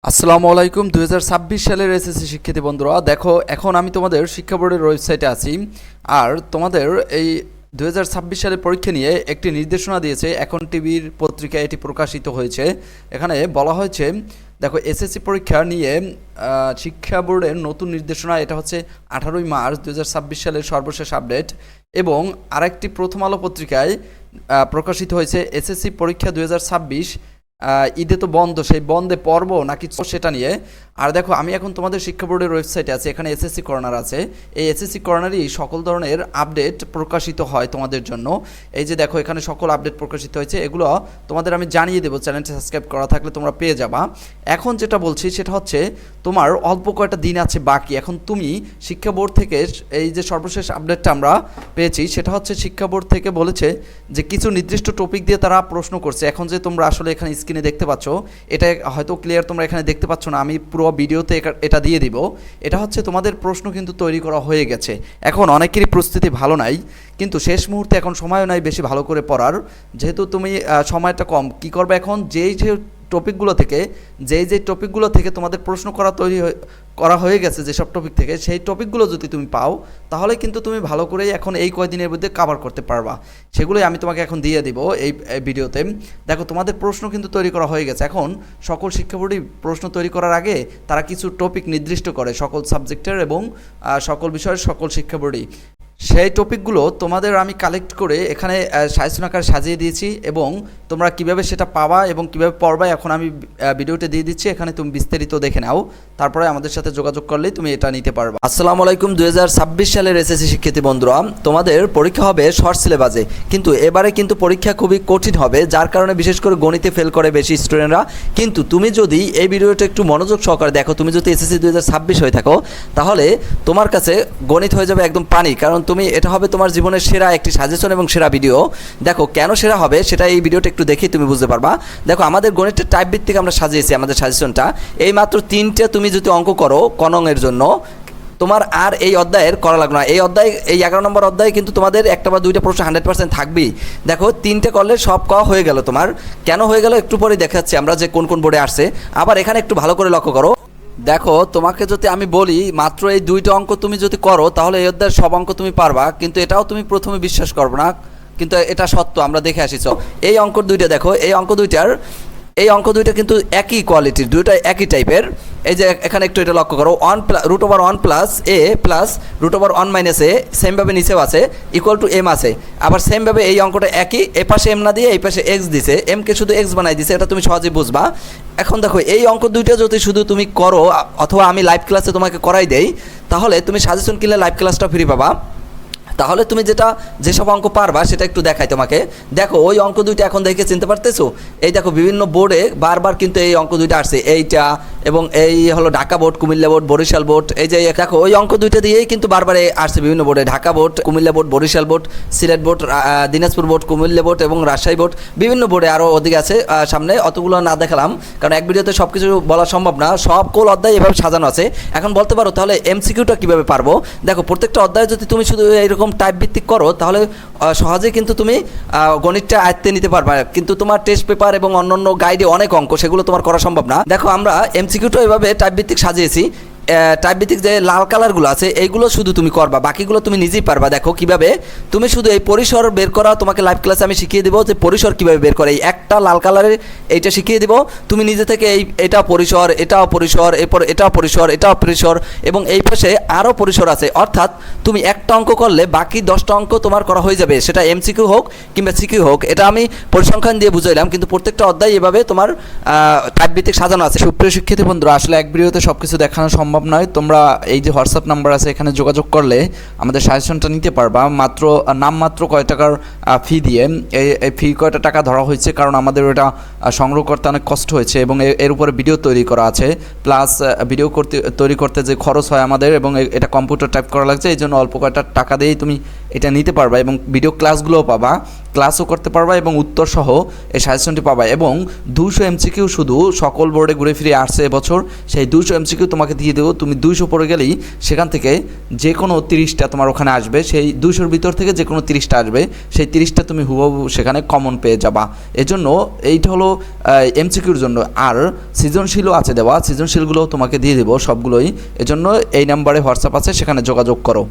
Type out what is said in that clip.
আসসালামু আলাইকুম। 2026 সালের এসএসসি শিক্ষার্থী বন্ধুরা, দেখো এখন আমি তোমাদের শিক্ষা বোর্ডের ওয়েবসাইটে আছি। আর তোমাদের এই 2026 সালের পরীক্ষা নিয়ে একটি নির্দেশনা দিয়েছে, এখন টিভির পত্রিকায় এটি প্রকাশিত হয়েছে। এখানে বলা হয়েছে, দেখো এসএসসি পরীক্ষা নিয়ে শিক্ষা বোর্ডের নতুন নির্দেশনা, এটা হচ্ছে 18ই মার্চ 2026 সালের সর্বশেষ আপডেট। এবং আরেকটি প্রথম আলো পত্রিকায় প্রকাশিত হয়েছে, এসএসসি পরীক্ষা 2026 ঈদে তো বন্ধ, সেই বন্ধে পর্ব নাকি সেটা নিয়ে। আর দেখো আমি এখন তোমাদের শিক্ষা বোর্ডের ওয়েবসাইটে আছি, এখানে এসএসসি কর্নার আছে। এই এসএসসি কর্নারই সকল ধরনের আপডেট প্রকাশিত হয় তোমাদের জন্য। এই যে দেখো এখানে সকল আপডেট প্রকাশিত হয়েছে, এগুলো তোমাদের আমি জানিয়ে দেবো, চ্যানেলটি সাবস্ক্রাইব করা থাকলে তোমরা পেয়ে যাবা। এখন যেটা বলছি সেটা হচ্ছে, তোমার অল্প কয়েকটা দিন আছে বাকি। এখন তুমি শিক্ষা বোর্ড থেকে এই যে সর্বশেষ আপডেটটা আমরা পেয়েছি, সেটা হচ্ছে শিক্ষা বোর্ড থেকে বলেছে যে কিছু নির্দিষ্ট টপিক দিয়ে তারা প্রশ্ন করছে। এখন যে তোমরা আসলে এখানে স্ক্রিনে দেখতে পাচ্ছ, এটা হয়তো ক্লিয়ার তোমরা এখানে দেখতে পাচ্ছ না, আমি পুরো ভিডিওতে এটা দিয়ে দিব। এটা হচ্ছে তোমাদের প্রশ্ন কিন্তু তৈরি করা হয়ে গেছে। এখন অনেকেরই প্রস্তুতি ভালো নাই, কিন্তু শেষ মুহূর্তে এখন সময়ও নাই বেশি ভালো করে পড়ার। যেহেতু তুমি সময়টা কম, কি করবে এখন, যেই টপিকগুলো থেকে তোমাদের প্রশ্ন করা হয়ে গেছে, যেসব টপিক থেকে, সেই টপিকগুলো যদি তুমি পাও, তাহলে কিন্তু তুমি ভালো করেই এখন এই কয়দিনের মধ্যে কভার করতে পারবা। সেগুলোই আমি তোমাকে এখন দিয়ে দিব এই ভিডিওতে। দেখো তোমাদের প্রশ্ন কিন্তু তৈরি করা হয়ে গেছে। এখন সকল শিক্ষা বোর্ডই প্রশ্ন তৈরি করার আগে তারা কিছু টপিক নির্দিষ্ট করে সকল সাবজেক্টের এবং সকল বিষয়ের সকল শিক্ষা বোর্ডই। সেই টপিকগুলো তোমাদের আমি কালেক্ট করে এখানে সাজেশন আকারে সাজিয়ে দিয়েছি, এবং তোমরা কিভাবে সেটা পাবা এবং কিভাবে পড়বা এখন আমি ভিডিওতে দিয়ে দিচ্ছি। এখানে তুমি বিস্তারিত দেখে নাও, তারপরে আমাদের সাথে যোগাযোগ করলেই তুমি এটা নিতে পারবা। আসসালামু আলাইকুম। 2026 সালের এসএসসি শিক্ষার্থী বন্ধুরা, তোমাদের পরীক্ষা হবে শর্ট সিলেবাসে, কিন্তু এবারে কিন্তু পরীক্ষা খুবই কঠিন হবে, যার কারণে বিশেষ করে গণিতে ফেল করে বেশি স্টুডেন্টরা। কিন্তু তুমি যদি এই ভিডিওটা একটু মনোযোগ সহকারে দেখো, তুমি যদি এসএসসি 2026 হয়ে থাকো, তাহলে তোমার কাছে গণিত হয়ে যাবে একদম পানি। কারণ তুমি এটা হবে তোমার জীবনের সেরা একটি সাজেশন এবং সেরা ভিডিও। দেখো কেন সেরা হবে সেটা এই ভিডিওটা একটু দেখেই তুমি বুঝতে পারবা। দেখো আমাদের গণিতের টাইপ ভিত্তিক আমরা সাজিয়েছি আমাদের সাজেশনটা। এই মাত্র 3টে তুমি যদি অঙ্ক করো কনংয়ের জন্য, তোমার আর এই অধ্যায়ের করা লাগবে না। এই অধ্যায়, এই 11 নম্বর অধ্যায়ে কিন্তু তোমাদের একটা বা দুইটা প্রশ্ন 100% থাকবেই। দেখো 3টে করলে সব করা হয়ে গেল তোমার। কেন হয়ে গেল একটু পরে দেখাচ্ছি আমরা যে কোন কোন বোর্ডে আসছে। আবার এখানে একটু ভালো করে লক্ষ্য করো। দেখো তোমাকে যদি আমি বলি মাত্র এই 2টা অঙ্ক তুমি যদি করো, তাহলে এই অধ্যায়ের সব অঙ্ক তুমি পারবা, কিন্তু এটাও তুমি প্রথমে বিশ্বাস করবে না, কিন্তু এটা সত্য, আমরা দেখে আসিছ। এই অঙ্ক 2টা দেখো, এই অঙ্ক দুইটা কিন্তু একই কোয়ালিটির, দুইটা একই টাইপের। এই যে এখানে একটু এটা লক্ষ্য করো, √1 প্লাস এ প্লাস √1 মাইনাস এ, সেমভাবে নিচেও আছে, ইকুয়াল টু এম আছে। আবার সেমভাবে এই অঙ্কটা একই, এ পাশে এম না দিয়ে এই পাশে এক্স দিছে, এমকে শুধু এক্স বানাই দিছে, এটা তুমি সহজেই বুঝবা। এখন দেখো এই অঙ্ক দুইটা যদি শুধু তুমি করো, অথবা আমি লাইভ ক্লাসে তোমাকে করাই দেই, তাহলে তুমি সাজেশন কিনলে লাইভ ক্লাসটা ফ্রি পাবা। তাহলে তুমি যেসব অঙ্ক পারবা সেটা একটু দেখাই তোমাকে। দেখো ওই অঙ্ক দুইটা এখন দেখে চিনতে পারতেছো? এই দেখো বিভিন্ন বোর্ডে বারবার কিন্তু এই অঙ্ক দুইটা আসছে, এইটা এবং এই হলো Dhaka board, Comilla board, Barishal board. এই যে দেখো ওই অঙ্ক দুইটা দিয়েই কিন্তু বারবার আসছে বিভিন্ন বোর্ডে, Dhaka board, Comilla board, Barishal board, Sylhet board, Dinajpur board, Comilla board এবং রাজশাহী বোর্ড, বিভিন্ন বোর্ডে আরও ওদিকে আছে সামনে। অতগুলো না দেখালাম, কারণ এক ভিডিওতে সব কিছু বলা সম্ভব না। সকল অধ্যায় এভাবে সাজানো আছে। এখন বলতে পারো তাহলে এমসিকিউটা কীভাবে পারবো। দেখো প্রত্যেকটা অধ্যায়ে যদি তুমি শুধু এইরকম টাইপ ভিত্তিক করো, তাহলে সহজেই কিন্তু তুমি গণিতটা আয়ত্তে নিতে পারবা। কিন্তু তোমার টেস্ট পেপার এবং অন্যান্য গাইডে অনেক অঙ্ক, সেগুলো তোমার করা সম্ভব না। দেখো আমরা এমসিকিউটা এভাবে টাইপ ভিত্তিক সাজিয়েছি। টাইপ ভিত্তিক যে লাল কালারগুলো আছে এইগুলো শুধু তুমি করবা, বাকিগুলো তুমি নিজেই পারবা। দেখো কিভাবে তুমি শুধু এই পরিসর বের করা, তোমাকে লাইভ ক্লাসে আমি শিখিয়ে দেবো যে পরিসর কীভাবে বের করে। এই একটা লাল কালারের এইটা শিখিয়ে দেবো, তুমি নিজে থেকে এটা পরিসর, এটাও পরিসর, এরপর এটাও পরিসর, এটাও পরিসর, এবং এই পাশে আরও পরিসর আছে। অর্থাৎ তুমি একটা অঙ্ক করলে বাকি 10টা অঙ্ক তোমার করা হয়ে যাবে, সেটা এমসিকিউ হোক কিংবা সিকিউ হোক। এটা আমি পরিসংখ্যান দিয়ে বুঝাইলাম, কিন্তু প্রত্যেকটা অধ্যায় এভাবে তোমার টাইপ ভিত্তিক সাজানো আছে। সুপ্রিয় শিক্ষার্থী বন্ধুরা, আসলে এক ভিডিওতে সব কিছু দেখানো সম্ভব নয়। তোমরা এই যে হোয়াটসঅ্যাপ নাম্বার আছে, এখানে যোগাযোগ করলে আমাদের সাজেশনটা নিতে পারবা। নামমাত্র কয় টাকার ফি দিয়ে, এই ফি কয়টা টাকা ধরা হয়েছে কারণ আমাদের ওটা সংগ্রহ করতে অনেক কষ্ট হয়েছে, এবং এর উপরে ভিডিও তৈরি করা আছে, প্লাস ভিডিও তৈরি করতে যে খরচ হয় আমাদের, এবং এটা কম্পিউটার টাইপ করা লাগছে, এই জন্য অল্প কয়টা টাকা দিয়েই তুমি এটা নিতে পারবা এবং ভিডিও ক্লাসগুলোও পাবা, ক্লাসও করতে পারবা এবং উত্তর সহ এই সাজেশনটি পাবা। এবং 200 এমসিকিউ শুধু সকল বোর্ডে ঘুরে ফিরে আসছে এবছর, সেই 200 এমসিকিউ তোমাকে দিয়ে দেবো। তুমি 200 পড়ে গেলেই সেখান থেকে যে কোনো 30টা তোমার ওখানে আসবে, সেই 200-র ভিতর থেকে যে কোনো 30টা আসবে, সেই 30টা তুমি হুবহু সেখানে কমন পেয়ে যাবা। এজন্য এইটা হলো এমসিকিউর জন্য। আর সৃজনশীলও আছে দেওয়া, সৃজনশীলগুলোও তোমাকে দিয়ে দেবো সবগুলোই। এজন্য এই নাম্বারে হোয়াটসঅ্যাপ আছে, সেখানে যোগাযোগ করো।